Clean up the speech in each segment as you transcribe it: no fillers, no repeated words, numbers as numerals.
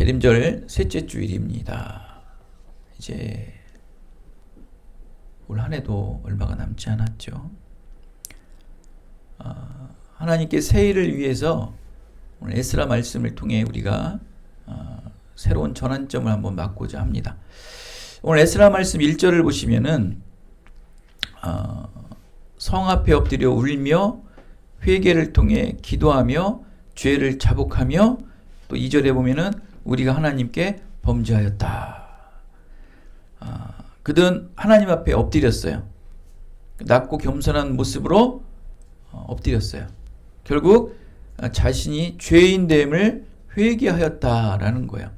대림절 셋째 주일입니다. 이제 올 한 해도 얼마가 남지 않았죠. 하나님께 새해를 위해서 오늘 에스라 말씀을 통해 우리가 새로운 전환점을 한번 맞고자 합니다. 오늘 에스라 말씀 1절을 보시면은 성 앞에 엎드려 울며 회개를 통해 기도하며 죄를 자복하며, 또 2절에 보면은 우리가 하나님께 범죄하였다. 그들은 하나님 앞에 엎드렸어요. 낮고 겸손한 모습으로 엎드렸어요. 결국 자신이 죄인됨을 회개하였다라는 거예요.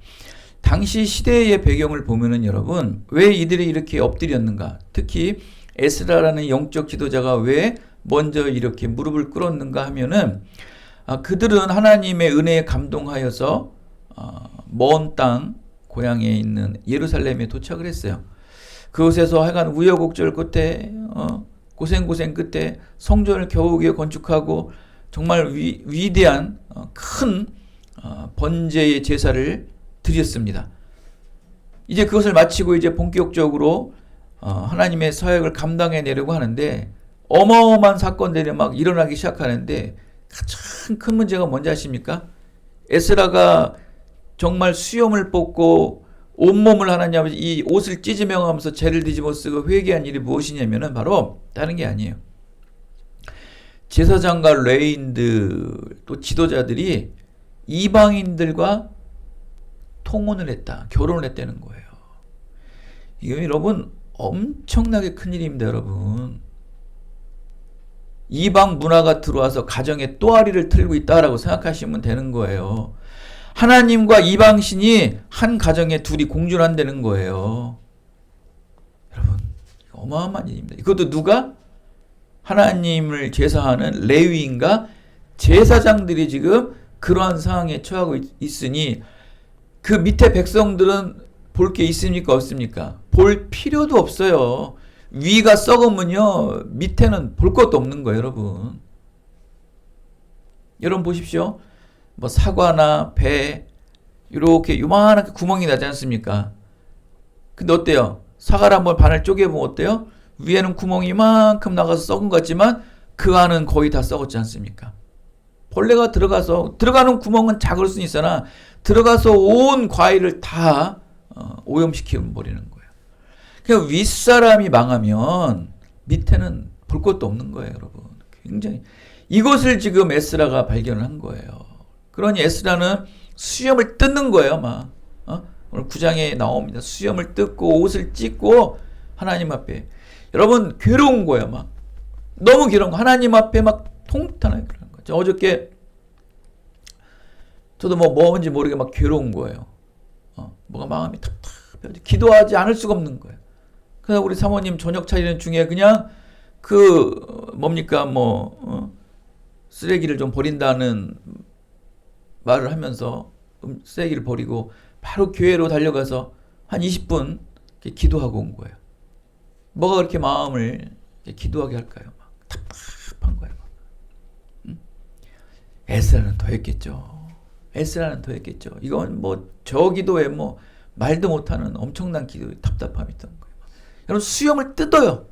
당시 시대의 배경을 보면은 여러분, 왜 이들이 이렇게 엎드렸는가? 특히 에스라라는 영적 지도자가 왜 먼저 이렇게 무릎을 꿇었는가 하면은, 그들은 하나님의 은혜에 감동하여서 먼 땅 고향에 있는 예루살렘에 도착을 했어요. 그곳에서 하여간 우여곡절 끝에 고생 끝에 성전을 겨우겨우 건축하고 정말 위대한 큰 번제의 제사를 드렸습니다. 이제 그것을 마치고 이제 본격적으로 하나님의 사역을 감당해내려고 하는데, 어마어마한 사건들이 막 일어나기 시작하는데, 가장 큰 문제가 뭔지 아십니까? 에스라가 정말 수염을 뽑고 온몸을 하나님 아버지 이 옷을 찢으며 죄를 뒤집어 쓰고 회개한 일이 무엇이냐면은 바로 다른 게 아니에요. 제사장과 레위인들 또 지도자들이 이방인들과 통혼을 했다, 결혼을 했다는 거예요. 이거 여러분 엄청나게 큰 일입니다, 여러분. 이방 문화가 들어와서 가정에 또아리를 틀고 있다라고 생각하시면 되는 거예요. 하나님과 이방신이 한 가정에 둘이 공존한다는 거예요. 여러분, 어마어마한 일입니다. 이것도 누가? 하나님을 제사하는 레위인과 제사장들이 지금 그러한 상황에 처하고 있으니, 그 밑에 백성들은 볼 게 있습니까, 없습니까? 볼 필요도 없어요. 위가 썩으면요 밑에는 볼 것도 없는 거예요, 여러분. 여러분 보십시오. 뭐 사과나 배 이렇게 요만하게 구멍이 나지 않습니까? 근데 어때요? 사과를 한번 반을 쪼개보면 어때요? 위에는 구멍이 이만큼 나가서 썩은 것 같지만 그 안은 거의 다 썩었지 않습니까? 벌레가 들어가는 구멍은 작을 수는 있으나 들어가서 온 과일을 다 오염시켜 버리는 거예요. 그러니까 윗사람이 망하면 밑에는 볼 것도 없는 거예요, 여러분. 굉장히 이것을 지금 에스라가 발견을 한 거예요. 그러니 에스라는 수염을 뜯는 거예요, 막. 오늘 9장에 나옵니다. 수염을 뜯고 옷을 찢고 하나님 앞에. 여러분 괴로운 거예요, 막. 너무 괴로운 거. 하나님 앞에 막 통탄하게 그러는 거죠. 어저께 저도 뭔지 모르게 막 괴로운 거예요. 뭐가 마음이 답답해. 기도하지 않을 수가 없는 거예요. 그래서 우리 사모님 저녁 차리는 중에 그냥 쓰레기를 좀 버린다는 말을 하면서 쓰레기를 버리고 바로 교회로 달려가서 한 20분 기도하고 온 거예요. 뭐가 그렇게 마음을 기도하게 할까요? 막 답답한 거예요. 에스라는 더 했겠죠. 이건 저 기도에 말도 못하는 엄청난 기도에 답답함이 있던 거예요. 여러분 수염을 뜯어요.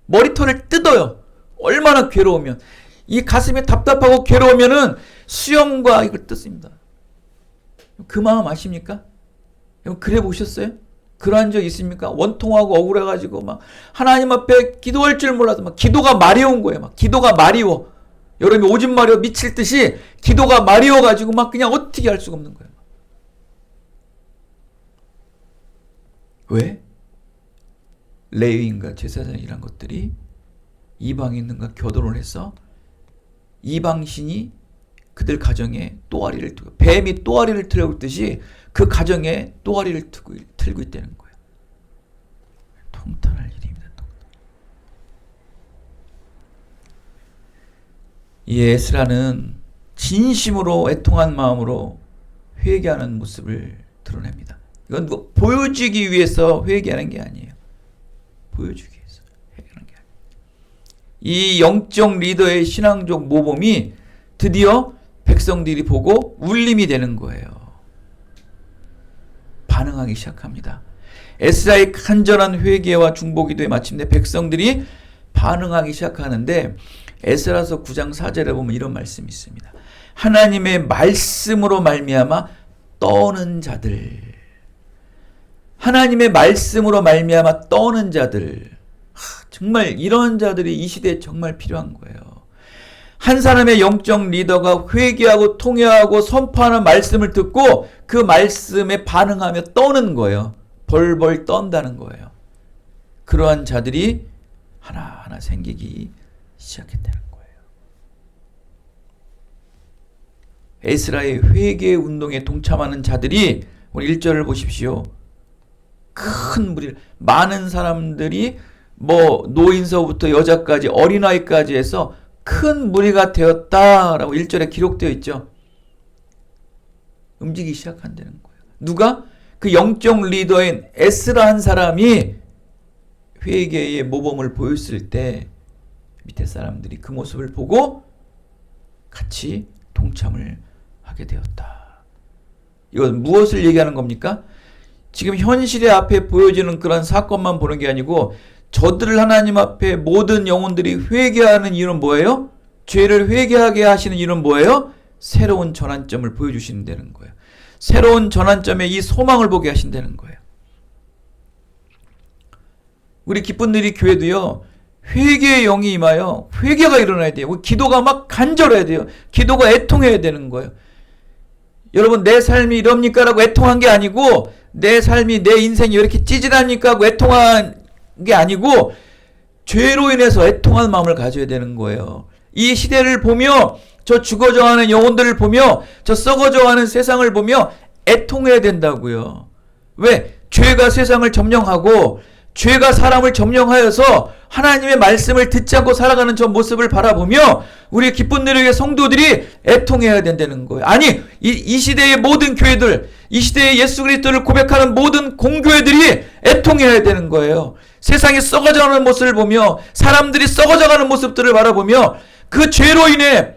머리털을 뜯어요. 얼마나 괴로우면. 이 가슴이 답답하고 괴로우면은 수염과 이걸 뜯습니다. 그 마음 아십니까? 그래 보셨어요? 그러한 적 있습니까? 원통하고 억울해가지고 막 하나님 앞에 기도할 줄 몰라서 막 기도가 마려운 거예요. 막 기도가 마리워. 여러분이 오줌 마려 미칠 듯이 기도가 마리워가지고 막 그냥 어떻게 할 수가 없는 거예요. 왜? 레위인과 제사장이란 것들이 이방인과 결혼을 해서 이방신이 그들 가정에 또아리를 틀고, 뱀이 또아리를 틀고 있듯이 그 가정에 또아리를 틀고 있다는 거예요. 통탄할 일입니다. 이 에스라는 진심으로 애통한 마음으로 회개하는 모습을 드러냅니다. 이건 보여주기 위해서 회개하는 게 아니에요. 보여주기 위해서 회개하는 게 아니에요. 이 영적 리더의 신앙적 모범이 드디어 백성들이 보고 울림이 되는 거예요. 반응하기 시작합니다. 에스라의 간절한 회개와 중보기도에 마침내 백성들이 반응하기 시작하는데 에스라서 9장 4절에 보면 이런 말씀이 있습니다. 하나님의 말씀으로 말미암아 떠는 자들, 하나님의 말씀으로 말미암아 떠는 자들, 정말 이런 자들이 이 시대에 정말 필요한 거예요. 한 사람의 영적 리더가 회개하고 통회하고 선포하는 말씀을 듣고 그 말씀에 반응하며 떠는 거예요. 벌벌 떤다는 거예요. 그러한 자들이 하나하나 생기기 시작했다는 거예요. 에스라의 회개 운동에 동참하는 자들이 오늘 1절을 보십시오. 큰 무리, 많은 사람들이 뭐 노인서부터 여자까지 어린아이까지 해서 큰 무리가 되었다라고 1절에 기록되어 있죠. 움직이기 시작한다는 거예요. 누가? 그 영적 리더인 에스라 한 사람이 회개의 모범을 보였을 때 밑에 사람들이 그 모습을 보고 같이 동참을 하게 되었다. 이건 무엇을 얘기하는 겁니까? 지금 현실의 앞에 보여지는 그런 사건만 보는 게 아니고 저들을 하나님 앞에 모든 영혼들이 회개하는 이유는 뭐예요? 죄를 회개하게 하시는 이유는 뭐예요? 새로운 전환점을 보여주신다는 거예요. 새로운 전환점에 이 소망을 보게 하신다는 거예요. 우리 기쁜 일이 교회도요. 회개의 영이 임하여 회개가 일어나야 돼요. 기도가 막 간절해야 돼요. 기도가 애통해야 되는 거예요. 여러분 내 삶이 이럽니까? 라고 애통한 게 아니고 내 삶이 내 인생이 왜 이렇게 찌질합니까? 하고 애통한 게 아니고 죄로 인해서 애통한 마음을 가져야 되는 거예요. 이 시대를 보며 저 죽어져가는 영혼들을 보며 저 썩어져가는 세상을 보며 애통해야 된다고요. 왜? 죄가 세상을 점령하고 죄가 사람을 점령하여서 하나님의 말씀을 듣지 않고 살아가는 저 모습을 바라보며 우리 기쁜 누리의 성도들이 애통해야 된다는 거예요. 아니 이 시대의 모든 교회들, 이 시대의 예수 그리스도를 고백하는 모든 공교회들이 애통해야 되는 거예요. 세상이 썩어져가는 모습을 보며 사람들이 썩어져가는 모습들을 바라보며 그 죄로 인해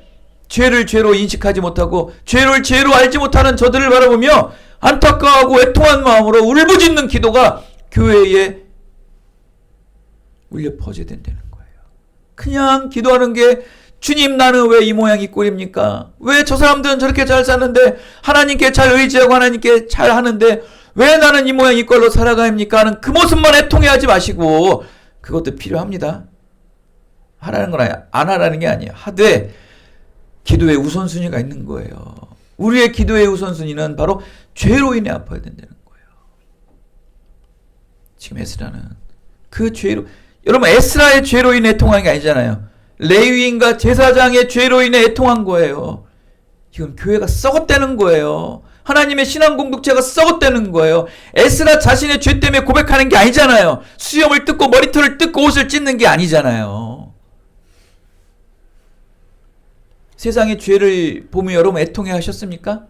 죄를 죄로 인식하지 못하고 죄를 죄로 알지 못하는 저들을 바라보며 안타까워하고 애통한 마음으로 울부짖는 기도가 교회에 울려 퍼져야 된다는 거예요. 그냥 기도하는 게 주님 나는 왜 이 모양 이 꼴입니까? 왜 저 사람들은 저렇게 잘 사는데 하나님께 잘 의지하고 하나님께 잘 하는데 왜 나는 이 모양 이 꼴로 살아가입니까? 하는 그 모습만 애통해하지 마시고 그것도 필요합니다. 하라는 건 아니야. 안 하라는 게 아니야. 하되 기도의 우선순위가 있는 거예요. 우리의 기도의 우선순위는 바로 죄로 인해 아파야 된다는 거예요. 지금 에스라는 그 죄로 여러분 에스라의 죄로 인해 애통한 게 아니잖아요. 레위인과 제사장의 죄로 인해 애통한 거예요. 지금 교회가 썩었다는 거예요. 하나님의 신앙 공동체가 썩었다는 거예요. 에스라 자신의 죄 때문에 고백하는 게 아니잖아요. 수염을 뜯고 머리털을 뜯고 옷을 찢는 게 아니잖아요. 세상의 죄를 보며 여러분 애통해 하셨습니까?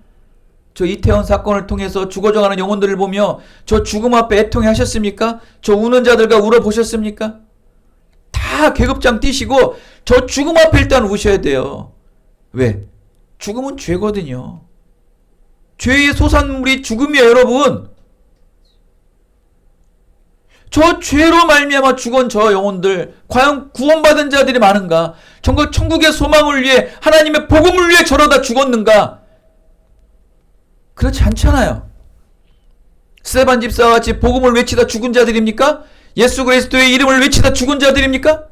저 이태원 사건을 통해서 죽어져가는 영혼들을 보며 저 죽음 앞에 애통해 하셨습니까? 저 우는 자들과 울어보셨습니까? 다 계급장 뛰시고 저 죽음 앞에 일단 우셔야 돼요. 왜? 죽음은 죄거든요. 죄의 소산물이 죽음이에요, 여러분. 저 죄로 말미암아 죽은 저 영혼들 과연 구원받은 자들이 많은가? 정말 천국의 소망을 위해 하나님의 복음을 위해 저러다 죽었는가? 그렇지 않잖아요. 스데반 집사와 같이 복음을 외치다 죽은 자들입니까? 예수 그리스도의 이름을 외치다 죽은 자들입니까?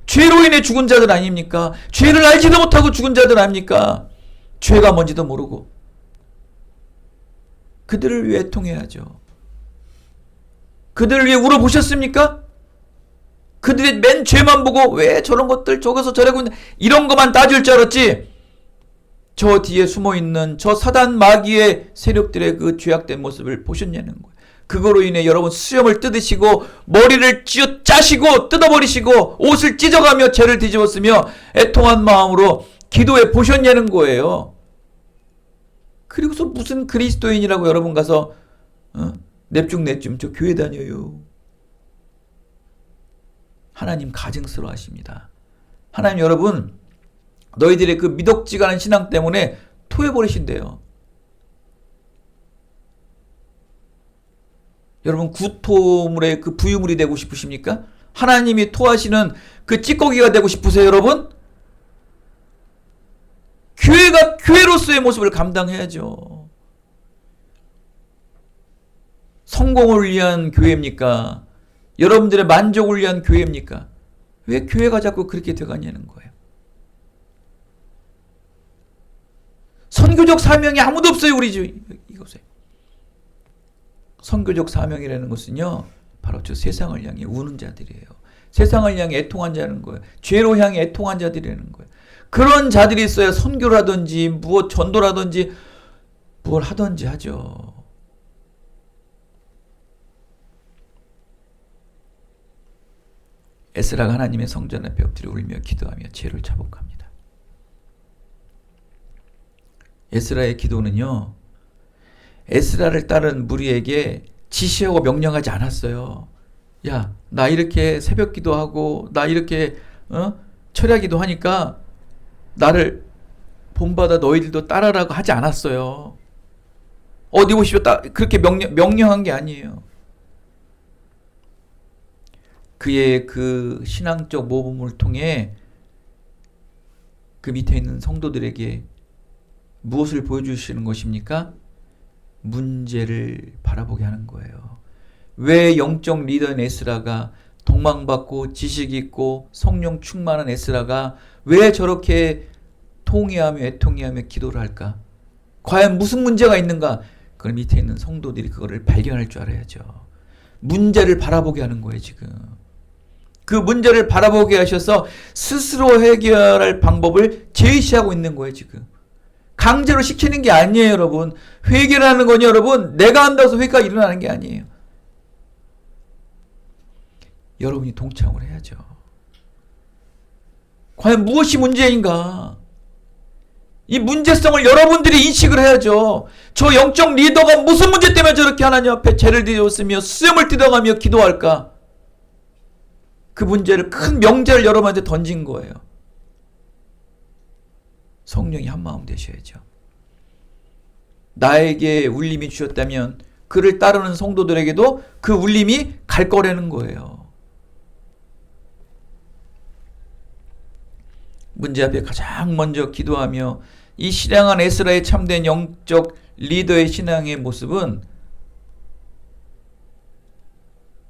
죄로 인해 죽은 자들 아닙니까? 죄를 알지도 못하고 죽은 자들 아닙니까? 죄가 뭔지도 모르고. 그들을 위해 애통해야죠. 그들을 위해 울어보셨습니까? 그들의 맨 죄만 보고 왜 저런 것들 저기서 저러고 있는 이런 것만 따질 줄 알았지. 저 뒤에 숨어있는 저 사단 마귀의 세력들의 그 죄악된 모습을 보셨냐는 거예요. 그거로 인해 여러분 수염을 뜯으시고 머리를 쥐어 짜시고 뜯어버리시고 옷을 찢어가며 죄를 뒤집었으며 애통한 마음으로 기도해 보셨냐는 거예요. 그리고서 무슨 그리스도인이라고 여러분 가서 냅죽 저 교회 다녀요. 하나님 가증스러워 하십니다. 하나님 여러분 너희들의 그 미덕지간한 신앙 때문에 토해버리신대요. 여러분 구토물의 그 부유물이 되고 싶으십니까? 하나님이 토하시는 그 찌꺼기가 되고 싶으세요, 여러분? 교회가 교회로서의 모습을 감당해야죠. 성공을 위한 교회입니까? 여러분들의 만족을 위한 교회입니까? 왜 교회가 자꾸 그렇게 돼가냐는 거예요. 선교적 사명이 아무도 없어요, 우리 이곳에. 선교적 사명이라는 것은요, 바로 저 세상을 향해 우는 자들이에요. 세상을 향해 애통한 자는 거예요. 죄로 향해 애통한 자들이라는 거예요. 그런 자들이 있어야 선교라든지 무엇 전도라든지 뭘 하든지 하죠. 에스라가 하나님의 성전 앞에 엎드려 울며 기도하며 죄를 자복합니다. 에스라의 기도는요, 에스라를 따른 무리에게 지시하고 명령하지 않았어요. 야, 나 이렇게 새벽 기도하고 나 이렇게 철야 기도하니까 나를 본받아 너희들도 따라라고 하지 않았어요. 어디 보시오, 그렇게 명령한 게 아니에요. 그의 그 신앙적 모범을 통해 그 밑에 있는 성도들에게 무엇을 보여주시는 것입니까? 문제를 바라보게 하는 거예요. 왜 영적 리더인 에스라가, 동망받고 지식 있고 성령 충만한 에스라가 왜 저렇게 통회하며 애통해하며 기도를 할까? 과연 무슨 문제가 있는가? 그걸 밑에 있는 성도들이 그거를 발견할 줄 알아야죠. 문제를 바라보게 하는 거예요, 지금. 그 문제를 바라보게 하셔서 스스로 해결할 방법을 제시하고 있는 거예요, 지금. 강제로 시키는 게 아니에요, 여러분. 회개라는 건 여러분, 내가 한다고 해서 회개가 일어나는 게 아니에요. 여러분이 동참을 해야죠. 과연 무엇이 문제인가? 이 문제성을 여러분들이 인식을 해야죠. 저 영적 리더가 무슨 문제 때문에 저렇게 하나님 앞에 죄를 지었으며 수염을 뜯어가며 기도할까? 그 문제를, 큰 명제를 여러분한테 던진 거예요. 성령이 한마음 되셔야죠. 나에게 울림이 주셨다면 그를 따르는 성도들에게도 그 울림이 갈 거라는 거예요. 문제 앞에 가장 먼저 기도하며 이 신앙한 에스라의 참된 영적 리더의 신앙의 모습은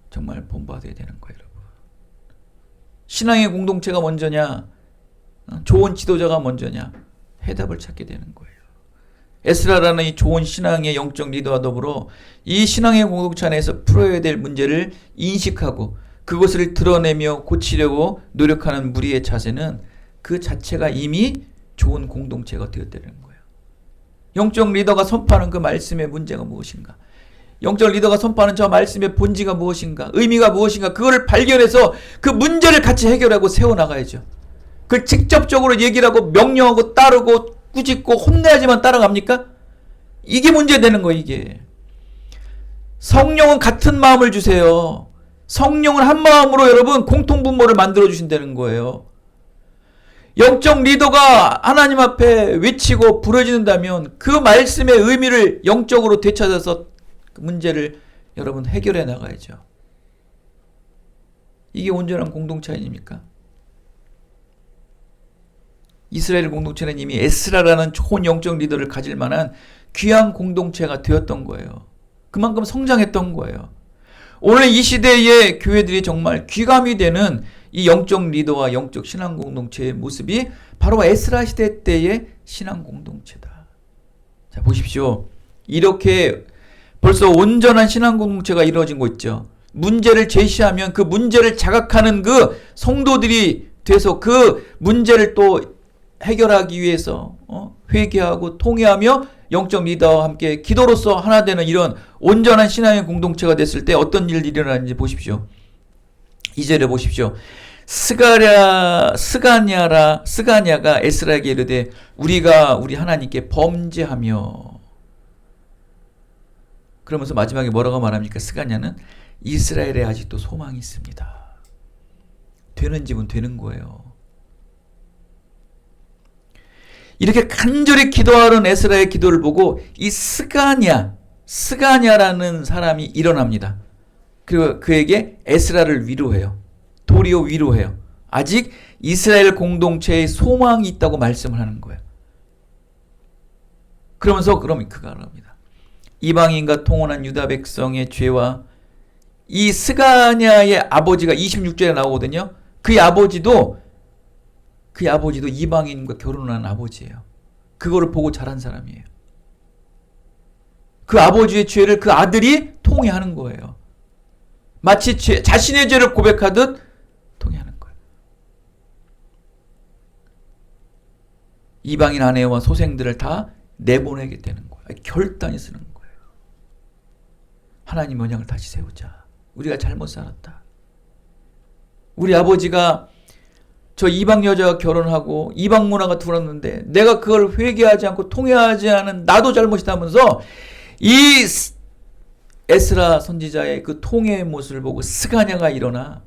정말 본받아야 되는 거예요, 여러분. 신앙의 공동체가 먼저냐, 좋은 지도자가 먼저냐, 해답을 찾게 되는 거예요. 에스라라는 이 좋은 신앙의 영적 리더와 더불어 이 신앙의 공동체 안에서 풀어야 될 문제를 인식하고 그것을 드러내며 고치려고 노력하는 무리의 자세는 그 자체가 이미 좋은 공동체가 되었다는 거예요. 영적 리더가 선포하는 그 말씀의 문제가 무엇인가? 영적 리더가 선포하는 저 말씀의 본질가 무엇인가? 의미가 무엇인가? 그거를 발견해서 그 문제를 같이 해결하고 세워나가야죠. 그걸 직접적으로 얘기를 하고 명령하고 따르고 꾸짖고 혼내야지만 따라갑니까? 이게 문제되는 거예요, 이게. 성령은 같은 마음을 주세요. 성령은 한 마음으로 여러분 공통분모를 만들어 주신다는 거예요. 영적 리더가 하나님 앞에 외치고 부르짖는다면 그 말씀의 의미를 영적으로 되찾아서 그 문제를 여러분 해결해 나가야죠. 이게 온전한 공동체 아닙니까? 이스라엘 공동체는 이미 에스라라는 좋은 영적 리더를 가질 만한 귀한 공동체가 되었던 거예요. 그만큼 성장했던 거예요. 오늘 이 시대의 교회들이 정말 귀감이 되는 이 영적 리더와 영적 신앙 공동체의 모습이 바로 에스라 시대 때의 신앙 공동체다. 자, 보십시오. 이렇게 벌써 온전한 신앙 공동체가 이루어진 거 있죠. 문제를 제시하면 그 문제를 자각하는 그 성도들이 돼서 그 문제를 또 해결하기 위해서 회개하고 통회하며 영적 리더와 함께 기도로서 하나 되는 이런 온전한 신앙의 공동체가 됐을 때 어떤 일이 일어나는지 보십시오. 2절에 보십시오. 스가냐가 에스라에게 이르되 우리가 우리 하나님께 범죄하며, 그러면서 마지막에 뭐라고 말합니까? 스가냐는 이스라엘에 아직도 소망이 있습니다. 되는 집은 되는 거예요. 이렇게 간절히 기도하는 에스라의 기도를 보고 이 스가냐가 스가냐라는 사람이 일어납니다. 그리고 그에게 에스라를 위로해요. 도리어 위로해요. 아직 이스라엘 공동체에 소망이 있다고 말씀을 하는 거예요. 그러면서 그럼 그가 합니다. 이방인과 통혼한 유다 백성의 죄와 이 스가냐의 아버지가 26절에 나오거든요. 그의 아버지도 이방인과 결혼한 아버지예요. 그거를 보고 자란 사람이에요. 그 아버지의 죄를 그 아들이 통회하는 거예요. 마치 자신의 죄를 고백하듯 통회하는 거예요. 이방인 아내와 소생들을 다 내보내게 되는 거예요. 결단이 쓰는 거예요. 하나님 언약을 다시 세우자. 우리가 잘못 살았다. 우리 아버지가 저 이방 여자와 결혼하고 이방 문화가 들어왔는데 내가 그걸 회개하지 않고 통회하지 않은 나도 잘못이다면서 이 에스라 선지자의 그 통회의 모습을 보고 스가냐가 일어나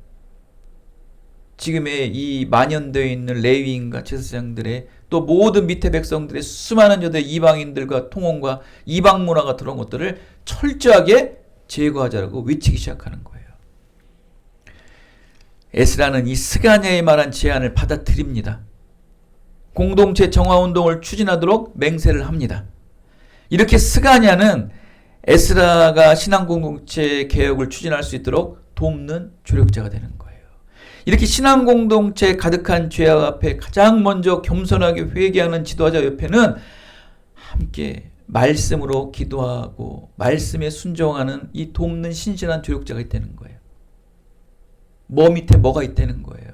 지금의 이 만연되어 있는 레위인과 제사장들의 또 모든 밑에 백성들의 수많은 여대 이방인들과 통혼과 이방 문화가 들어온 것들을 철저하게 제거하자라고 외치기 시작하는 거예요. 에스라는 이 스가냐의 말한 제안을 받아들입니다. 공동체 정화운동을 추진하도록 맹세를 합니다. 이렇게 스가냐는 에스라가 신앙공동체 개혁을 추진할 수 있도록 돕는 조력자가 되는 거예요. 이렇게 신앙공동체 가득한 죄악 앞에 가장 먼저 겸손하게 회개하는 지도자 옆에는 함께 말씀으로 기도하고 말씀에 순종하는 이 돕는 신실한 조력자가 있다는 거예요. 뭐 밑에 뭐가 있다는 거예요.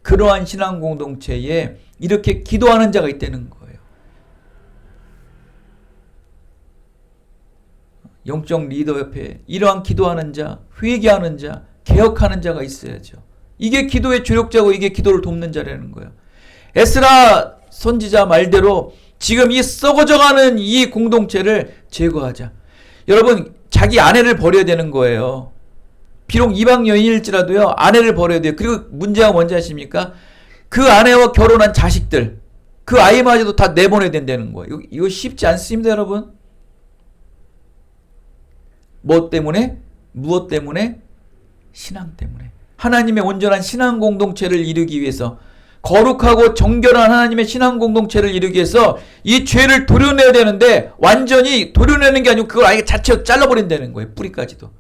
그러한 신앙공동체에 이렇게 기도하는 자가 있다는 거예요. 영적 리더 옆에 이러한 기도하는 자, 회개하는 자, 개혁하는 자가 있어야죠. 이게 기도의 조력자고 이게 기도를 돕는 자라는 거예요. 에스라 선지자 말대로 지금 이 썩어져가는 이 공동체를 제거하자. 여러분, 자기 아내를 버려야 되는 거예요. 비록 이방 여인일지라도요, 아내를 버려야 돼요. 그리고 문제가 뭔지 아십니까? 그 아내와 결혼한 자식들, 그 아이마저도 다 내보내야 된다는 거예요. 이거 쉽지 않습니다, 여러분. 뭐 때문에? 무엇 때문에? 신앙 때문에. 하나님의 온전한 신앙 공동체를 이루기 위해서, 거룩하고 정결한 하나님의 신앙 공동체를 이루기 위해서 이 죄를 도려내야 되는데 완전히 도려내는 게 아니고 그걸 아예 자체로 잘라버린다는 거예요. 뿌리까지도.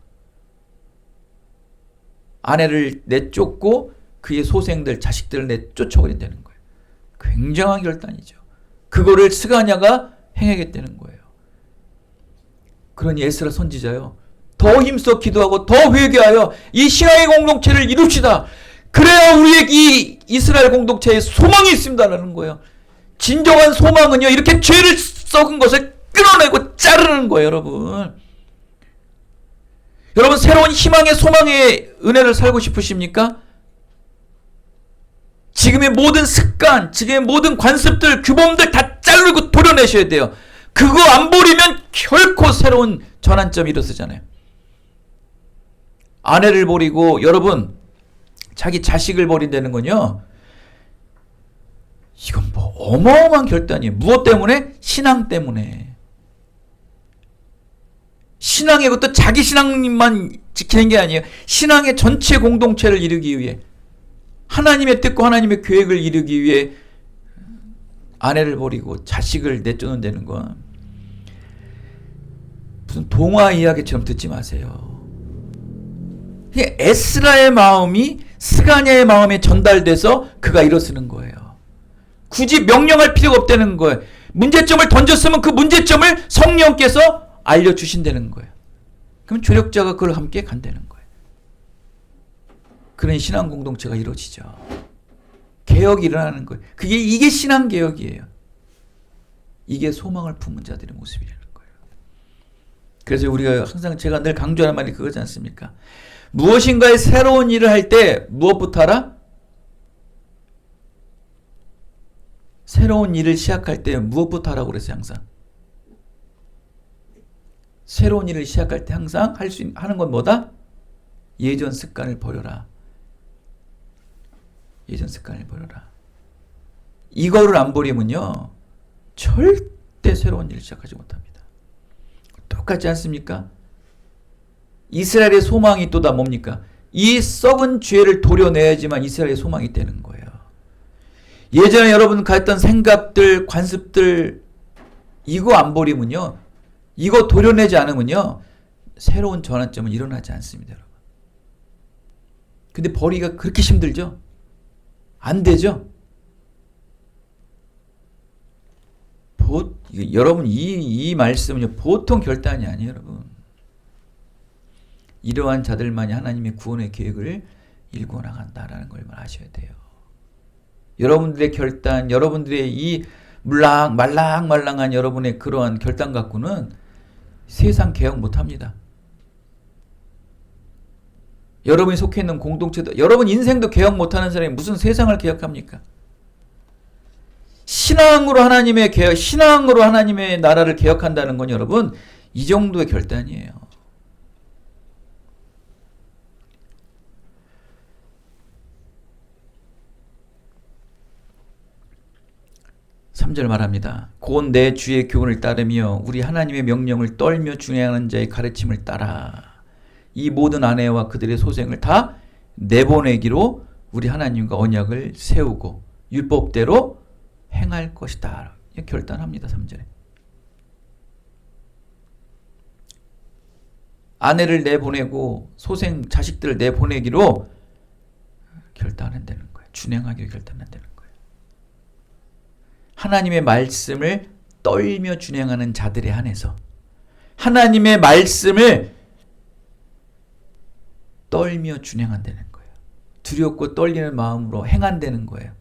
아내를 내쫓고 그의 소생들, 자식들을 내쫓아버린다는 거예요. 굉장한 결단이죠. 그거를 스가냐가 행하겠다는 거예요. 그러니 에스라 선지자요, 더 힘써 기도하고 더 회개하여 이 신앙의 공동체를 이룹시다. 그래야 우리의 이 이스라엘 공동체에 소망이 있습니다라는 거예요. 진정한 소망은요, 이렇게 죄를 썩은 것을 끊어내고 자르는 거예요, 여러분. 여러분, 새로운 희망의 소망의 은혜를 살고 싶으십니까? 지금의 모든 습관, 지금의 모든 관습들, 규범들 다 자르고 도려내셔야 돼요. 그거 안 버리면 결코 새로운 전환점이 일어서잖아요. 아내를 버리고, 여러분, 자기 자식을 버린다는 건요, 이건 뭐 어마어마한 결단이에요. 무엇 때문에? 신앙 때문에. 신앙의 것도 자기 신앙만 지키는 게 아니에요. 신앙의 전체 공동체를 이루기 위해, 하나님의 뜻과 하나님의 계획을 이루기 위해 아내를 버리고 자식을 내쫓는다는 건 무슨 동화 이야기처럼 듣지 마세요. 에스라의 마음이 스가냐의 마음에 전달돼서 그가 일어서는 거예요. 굳이 명령할 필요가 없다는 거예요. 문제점을 던졌으면 그 문제점을 성령께서 알려주신다는 거예요. 그럼 조력자가 그걸 함께 간다는 거예요. 그런 신앙 공동체가 이루어지죠. 개혁이 일어나는 거예요. 이게 신앙 개혁이에요. 이게 소망을 품은 자들의 모습이라는 거예요. 그래서 우리가 항상 제가 늘 강조하는 말이 그거지 않습니까? 무엇인가의 새로운 일을 할 때 무엇부터 하라? 새로운 일을 시작할 때 무엇부터 하라고 그랬어요, 항상? 새로운 일을 시작할 때 항상 하는 건 뭐다? 예전 습관을 버려라. 예전 습관을 버려라. 이거를 안 버리면요, 절대 새로운 일을 시작하지 못합니다. 똑같지 않습니까? 이스라엘의 소망이 또 다 뭡니까? 이 썩은 죄를 도려내야지만 이스라엘의 소망이 되는 거예요. 예전에 여러분 가졌던 생각들, 관습들 이거 안 버리면요, 이거 도려내지 않으면요, 새로운 전환점은 일어나지 않습니다, 여러분. 근데 버리기가 그렇게 힘들죠? 안 되죠? 여러분 이 말씀은요, 보통 결단이 아니에요, 여러분. 이러한 자들만이 하나님의 구원의 계획을 이루고 나간다라는 걸 아셔야 돼요. 여러분들의 결단, 여러분들의 이 말랑말랑한 여러분의 그러한 결단 갖고는 세상 개혁 못합니다. 여러분이 속해 있는 공동체도, 여러분 인생도 개혁 못하는 사람이 무슨 세상을 개혁합니까? 신앙으로 하나님의 개혁, 신앙으로 하나님의 나라를 개혁한다는 건 여러분 이 정도의 결단이에요. 3절 말합니다. 곧 내 주의 교훈을 따르며 우리 하나님의 명령을 떨며 준행하는 자의 가르침을 따라 이 모든 아내와 그들의 소생을 다 내보내기로 우리 하나님과 언약을 세우고 율법대로 행할 것이다. 결단합니다. 3절에. 아내를 내보내고 소생 자식들을 내보내기로 결단한다는 거예요. 준행하기로 결단한다는 거예요. 하나님의 말씀을 떨며 준행하는 자들에 한해서 하나님의 말씀을 떨며 준행한다는 거예요. 두렵고 떨리는 마음으로 행한다는 거예요.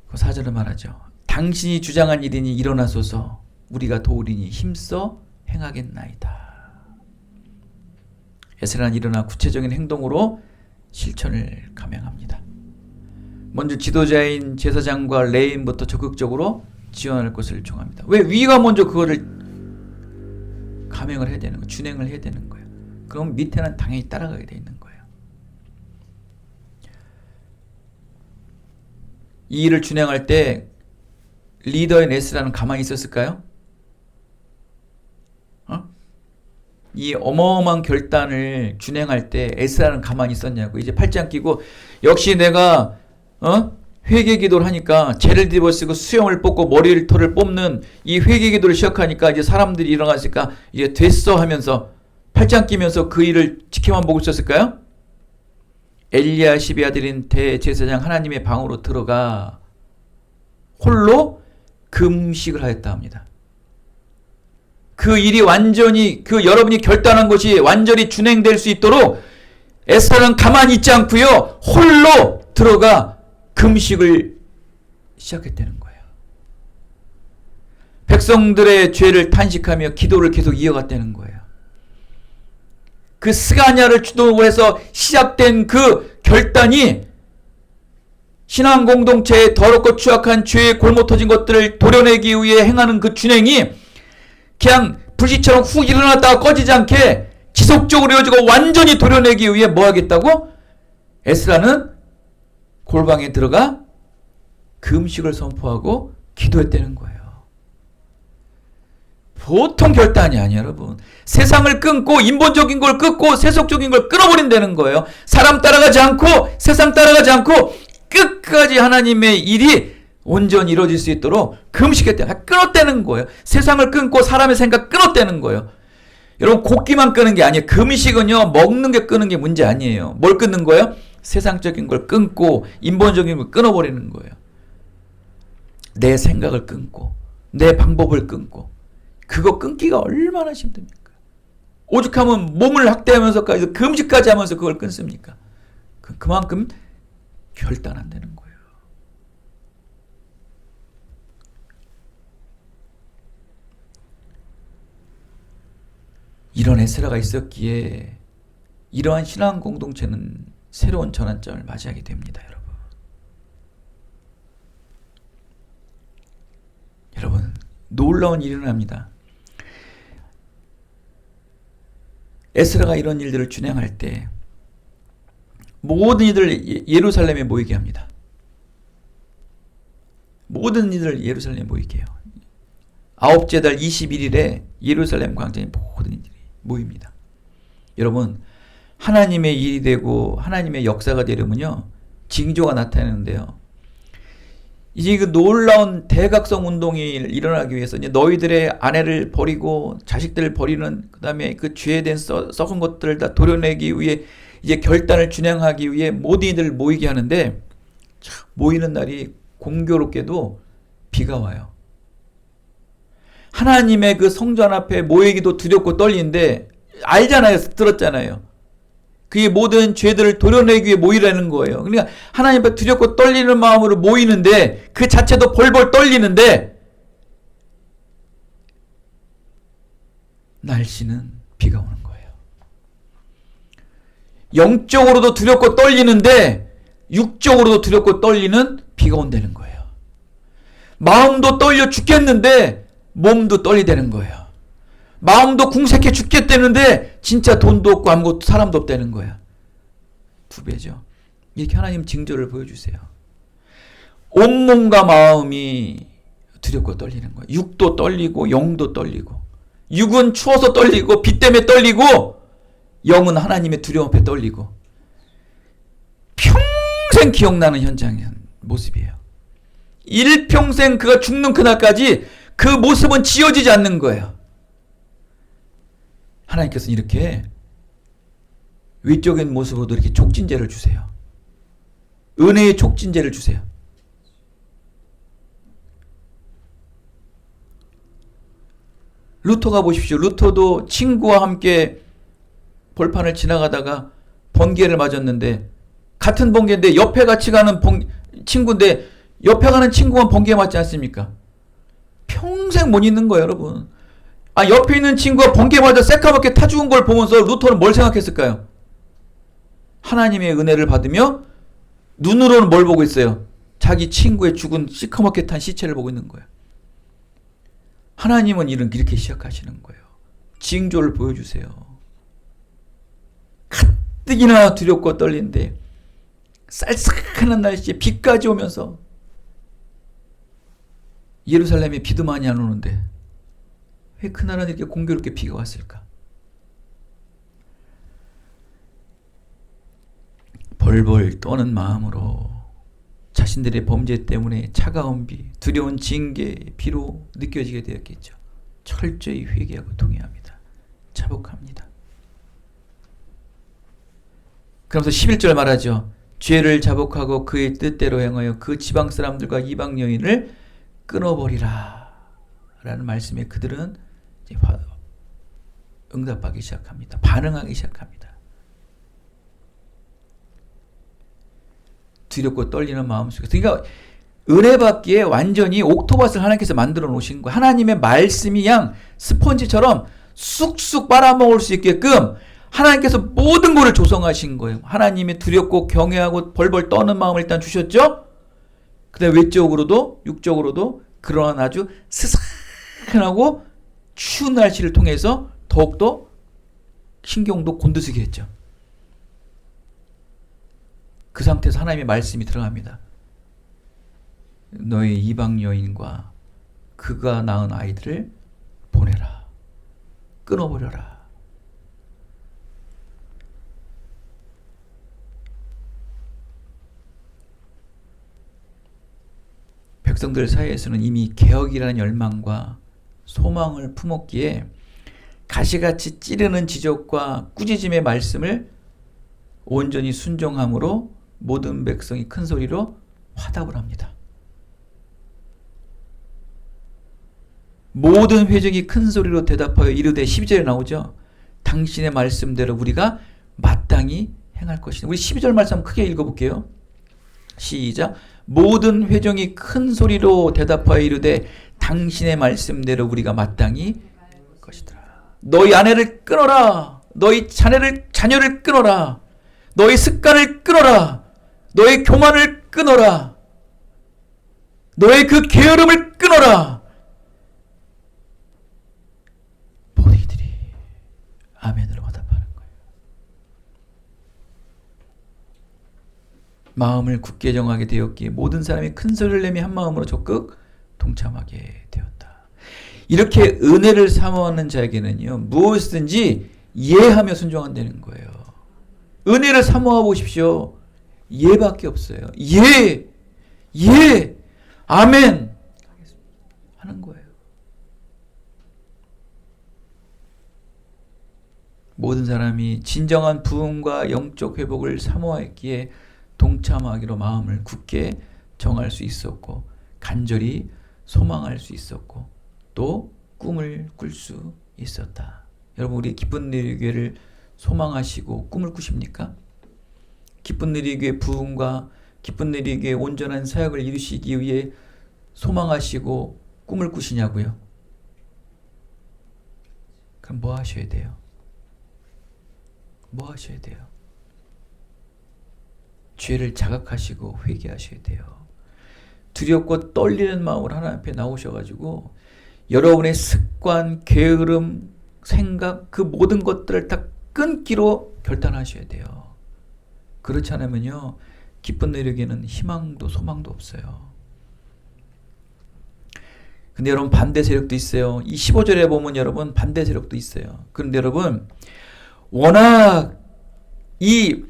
그 4절은 말하죠. 당신이 주장한 일이니 일어나소서 우리가 도우리니 힘써 행하겠나이다. 에스라는 일어나 구체적인 행동으로 실천을 감행합니다. 먼저 지도자인 제사장과 레위인부터 적극적으로 지원할 것을 요청합니다. 왜? 위가 먼저 그거를 감행을 해야 되는 거예요. 준행을 해야 되는 거예요. 그럼 밑에는 당연히 따라가게 돼 있는 거예요. 이 일을 준행할 때 리더인 에스라는 가만히 있었을까요? 이 어마어마한 결단을 준행할 때 에스라는 가만히 있었냐고. 이제 팔짱 끼고 역시 내가 회개 기도를 하니까 죄를 뒤집어쓰고 수염을 뽑고 머리를 털을 뽑는 이 회개 기도를 시작하니까 이제 사람들이 일어났으니까 이제 됐어 하면서 팔짱 끼면서 그 일을 지켜만 보고 있었을까요? 엘리야십의 아들인 대제사장 하나님의 방으로 들어가 홀로 금식을 하였다 합니다. 그 일이 완전히 여러분이 결단한 것이 완전히 준행될 수 있도록 에스라는 가만히 있지 않고요, 홀로 들어가 금식을 시작했다는 거예요. 백성들의 죄를 탄식하며 기도를 계속 이어갔다는 거예요. 그 스가냐를 주도로 해서 시작된 그 결단이 신앙 공동체의 더럽고 추악한 죄에 골못 터진 것들을 도려내기 위해 행하는 그 준행이 그냥 불씨처럼 훅 일어났다가 꺼지지 않게 지속적으로 이어지고 완전히 도려내기 위해 뭐 하겠다고? 에스라는 골방에 들어가 금식을 선포하고 기도했다는 거예요. 보통 결단이 아니에요, 여러분. 세상을 끊고 인본적인 걸 끊고 세속적인 걸 끊어버린다는 거예요. 사람 따라가지 않고 세상 따라가지 않고 끝까지 하나님의 일이 온전히 이루어질 수 있도록 금식했다. 끊었다는 거예요. 세상을 끊고 사람의 생각 끊었다는 거예요. 여러분, 곡기만 끊는 게 아니에요. 금식은요, 먹는 게 끊는 게 문제 아니에요. 뭘 끊는 거예요? 세상적인 걸 끊고 인본적인 걸 끊어버리는 거예요. 내 생각을 끊고 내 방법을 끊고. 그거 끊기가 얼마나 힘듭니까? 오죽하면 몸을 학대하면서까지 금식까지 하면서 그걸 끊습니까? 그만큼 결단한다는 거예요. 이런 에스라가 있었기에 이러한 신앙 공동체는 새로운 전환점을 맞이하게 됩니다, 여러분. 여러분, 놀라운 일이 일어납니다. 에스라가 이런 일들을 준행할 때 모든 이들을 예루살렘에 모이게 합니다. 모든 이들을 예루살렘에 모이게 해요. 아홉째 달 21일에 예루살렘 광장에 모든 이들이 모입니다. 여러분, 하나님의 일이 되고 하나님의 역사가 되려면요, 징조가 나타나는데요. 이제 그 놀라운 대각성 운동이 일어나기 위해서 이제 너희들의 아내를 버리고 자식들을 버리는, 그 다음에 그 죄된 썩은 것들을 다 도려내기 위해 이제 결단을 준행하기 위해 모든 이들을 모이게 하는데, 모이는 날이 공교롭게도 비가 와요. 하나님의 그 성전 앞에 모이기도 두렵고 떨리는데, 알잖아요. 들었잖아요. 그게 모든 죄들을 도려내기 위해 모이라는 거예요. 그러니까 하나님 앞에 두렵고 떨리는 마음으로 모이는데, 그 자체도 벌벌 떨리는데, 날씨는 비가 오는 거예요. 영적으로도 두렵고 떨리는데 육적으로도 두렵고 떨리는 비가 온다는 거예요. 마음도 떨려 죽겠는데 몸도 떨리다는 거예요. 마음도 궁색해 죽겠다는데 진짜 돈도 없고 아무것도 사람도 없다는 거야. 두 배죠. 이렇게 하나님 징조를 보여주세요. 온몸과 마음이 두렵고 떨리는 거예요. 육도 떨리고 영도 떨리고, 육은 추워서 떨리고 비 때문에 떨리고, 영은 하나님의 두려움 앞에 떨리고, 평생 기억나는 현장의 모습이에요. 일평생 그가 죽는 그날까지 그 모습은 지워지지 않는 거예요. 하나님께서는 이렇게 외적인 모습으로도 이렇게 촉진제를 주세요. 은혜의 촉진제를 주세요. 루터가 보십시오. 루터도 친구와 함께 벌판을 지나가다가 번개를 맞았는데, 같은 번개인데 옆에 같이 가는 친구인데 옆에 가는 친구만 번개 맞지 않습니까? 평생 못 잊는 거예요, 여러분. 옆에 있는 친구가 번개 맞아 새까맣게 타 죽은 걸 보면서 루터는 뭘 생각했을까요? 하나님의 은혜를 받으며 눈으로는 뭘 보고 있어요? 자기 친구의 죽은 시커멓게 탄 시체를 보고 있는 거예요. 하나님은 이렇게 시작하시는 거예요. 징조를 보여주세요. 가뜩이나 두렵고 떨리는데 쌀쌀한 날씨에 비까지 오면서, 예루살렘에 비도 많이 안 오는데 왜 그날은 이렇게 공교롭게 비가 왔을까? 벌벌 떠는 마음으로 자신들의 범죄 때문에 차가운 비, 두려운 징계, 비로 느껴지게 되었겠죠. 철저히 회개하고 통회합니다. 자복합니다. 그러면서 11절 말하죠. 죄를 자복하고 그의 뜻대로 행하여 그 지방 사람들과 이방 여인을 끊어버리라 라는 말씀에 그들은 이제 응답하기 시작합니다. 반응하기 시작합니다. 두렵고 떨리는 마음속에서. 그러니까 은혜 받기에 완전히 옥토밭을 하나님께서 만들어 놓으신 거예요. 하나님의 말씀이 양 스펀지처럼 쑥쑥 빨아먹을 수 있게끔 하나님께서 모든 것을 조성하신 거예요. 하나님의 두렵고 경외하고 벌벌 떠는 마음을 일단 주셨죠. 그 다음에 외적으로도 육적으로도 그러한 아주 스산하고 추운 날씨를 통해서 더욱더 신경도 곤두서게 했죠. 그 상태에서 하나님의 말씀이 들어갑니다. 너희 이방 여인과 그가 낳은 아이들을 보내라. 끊어버려라. 백성들 사이에서는 이미 개혁이라는 열망과 소망을 품었기에 가시같이 찌르는 지적과 꾸짖음의 말씀을 온전히 순종함으로 모든 백성이 큰 소리로 화답을 합니다. 모든 회중이 큰 소리로 대답하여 이르되 12절에 나오죠. 당신의 말씀대로 우리가 마땅히 행할 것이다. 우리 12절 말씀 크게 읽어볼게요. 시작. 모든 회중이 큰 소리로 대답하여 이르되 당신의 말씀대로 우리가 마땅히 할 것이다. 너희 아내를 끊어라. 너희 자녀를 끊어라. 너희 습관을 끊어라. 너희 교만을 끊어라. 너의 그 게으름을 끊어라. 모든 이들이 아멘으로 화답하는 거예요. 마음을 굳게 정하게 되었기에 모든 사람이 큰 소리를 내며 한 마음으로 적극 동참하게 되었다. 이렇게 은혜를 사모하는 자에게는요, 무엇이든지 예하며 순종한다는 거예요. 은혜를 사모하고 보십시오. 예밖에 없어요. 예, 예, 아멘 하는 거예요. 모든 사람이 진정한 부흥과 영적 회복을 사모했기에 동참하기로 마음을 굳게 정할 수 있었고, 간절히 소망할 수 있었고, 또 꿈을 꿀 수 있었다. 여러분, 우리 기쁜 내리교회를 소망하시고 꿈을 꾸십니까? 기쁜 내리교회 부흥과 기쁜 내리교회 온전한 사역을 이루시기 위해 소망하시고 꿈을 꾸시냐고요? 그럼 뭐 하셔야 돼요? 뭐 하셔야 돼요? 죄를 자각하시고 회개하셔야 돼요. 두렵고 떨리는 마음으로 하나님 앞에 나오셔가지고 여러분의 습관, 게으름, 생각, 그 모든 것들을 다 끊기로 결단하셔야 돼요. 그렇지 않으면요, 기쁜 내력에는 희망도 소망도 없어요. 근데 여러분, 반대 세력도 있어요. 이 15절에 보면 여러분, 반대 세력도 있어요. 그런데 여러분, 워낙 이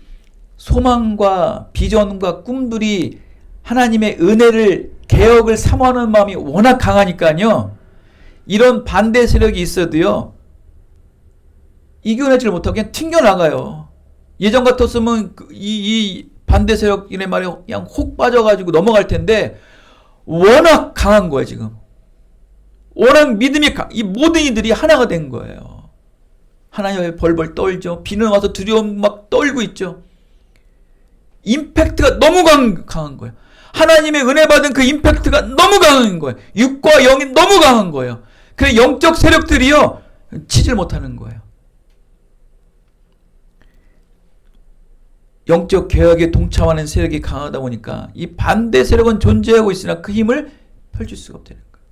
소망과 비전과 꿈들이 하나님의 은혜를, 개혁을 사모하는 마음이 워낙 강하니까요, 이런 반대 세력이 있어도요, 이겨내지를 못하고 그냥 튕겨나가요. 예전 같았으면 이 반대 세력 이네 말에 그냥 혹 빠져가지고 넘어갈 텐데, 워낙 강한 거예요, 지금. 워낙 믿음이, 이 모든 이들이 하나가 된 거예요. 하나님 벌벌 떨죠. 비는 와서 두려움 막 떨고 있죠. 임팩트가 너무 강한 거예요. 하나님의 은혜 받은 그 임팩트가 너무 강한 거예요. 육과 영이 너무 강한 거예요. 그 영적 세력들이요, 치질 못하는 거예요. 영적 개혁에 동참하는 세력이 강하다 보니까 이 반대 세력은 존재하고 있으나 그 힘을 펼칠 수가 없다는 거예요.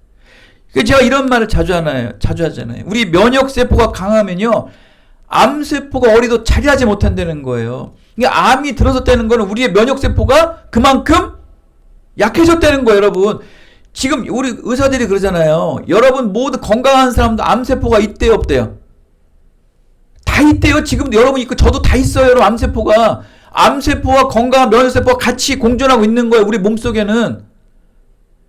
그래서 제가 이런 말을 자주 하잖아요. 우리 면역세포가 강하면요, 암세포가 어리도 자리하지 못한다는 거예요. 그러니까 암이 들어섰다는 거는 우리의 면역세포가 그만큼 약해졌다는 거예요, 여러분. 지금 우리 의사들이 그러잖아요. 여러분 모두 건강한 사람도 암세포가 있대요, 없대요? 다 있대요. 지금 여러분 있고 저도 다 있어요, 여러분. 암세포가. 암세포와 건강한 면역세포가 같이 공존하고 있는 거예요, 우리 몸속에는.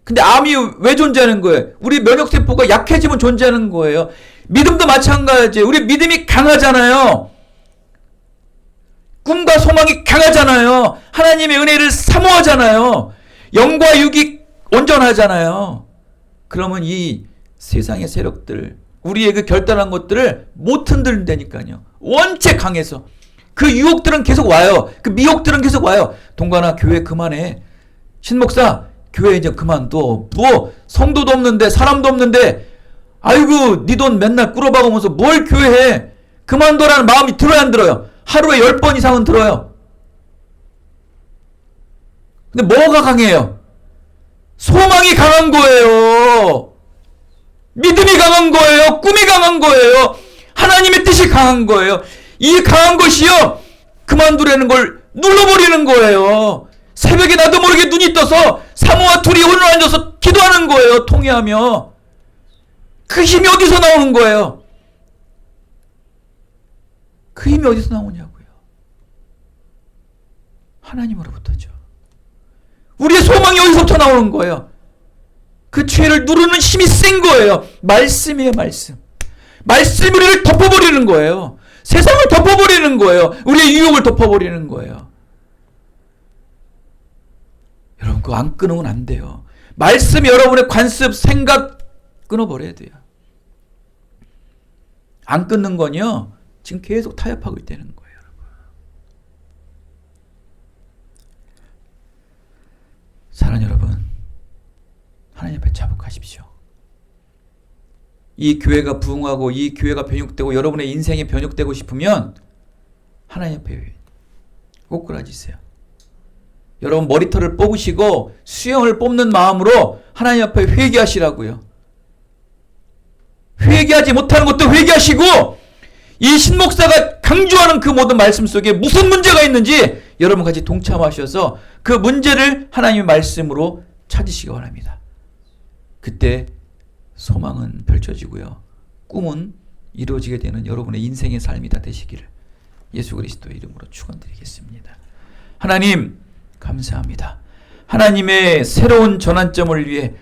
근데 암이 왜 존재하는 거예요? 우리 면역세포가 약해지면 존재하는 거예요. 믿음도 마찬가지예요. 우리 믿음이 강하잖아요. 꿈과 소망이 강하잖아요. 하나님의 은혜를 사모하잖아요. 영과 육이 온전하잖아요. 그러면 이 세상의 세력들, 우리의 그 결단한 것들을 못 흔들다니까요. 원체 강해서. 그 유혹들은 계속 와요. 그 미혹들은 계속 와요. 동관아, 교회 그만해. 신목사, 교회 이제 그만둬. 뭐 성도도 없는데, 사람도 없는데, 아이고 네 돈 맨날 꾸러박으면서 뭘 교회해. 그만둬라는 마음이 들어야 안 들어요? 하루에 10번 이상은 들어요. 근데 뭐가 강해요? 소망이 강한 거예요. 믿음이 강한 거예요. 꿈이 강한 거예요. 하나님의 뜻이 강한 거예요. 이 강한 것이요, 그만두라는 걸 눌러버리는 거예요. 새벽에 나도 모르게 눈이 떠서 사모와 둘이 오늘 앉아서 기도하는 거예요, 통회하며. 그 힘이 어디서 나오는 거예요? 그 힘이 어디서 나오냐고요? 하나님으로부터죠. 우리의 소망이 어디서부터 나오는 거예요? 그 죄를 누르는 힘이 센 거예요. 말씀이에요, 말씀. 말씀이 우리를 덮어버리는 거예요. 세상을 덮어버리는 거예요. 우리의 유혹을 덮어버리는 거예요. 여러분, 그거 안 끊으면 안 돼요. 말씀이 여러분의 관습, 생각 끊어버려야 돼요. 안 끊는 건요, 지금 계속 타협하고 있다는 거예요, 여러분. 사랑하는 여러분, 하나님 앞에 자복하십시오. 이 교회가 부흥하고 이 교회가 변육되고 여러분의 인생이 변육되고 싶으면 하나님 앞에 꼬꾸라지세요. 여러분 머리털을 뽑으시고 수염을 뽑는 마음으로 하나님 앞에 회개하시라고요. 회개하지 못하는 것도 회개하시고, 이 신목사가 강조하는 그 모든 말씀 속에 무슨 문제가 있는지 여러분 같이 동참하셔서 그 문제를 하나님의 말씀으로 찾으시기 바랍니다. 그때 소망은 펼쳐지고요. 꿈은 이루어지게 되는 여러분의 인생의 삶이 다 되시기를 예수 그리스도의 이름으로 축원드리겠습니다. 하나님 감사합니다. 하나님의 새로운 전환점을 위해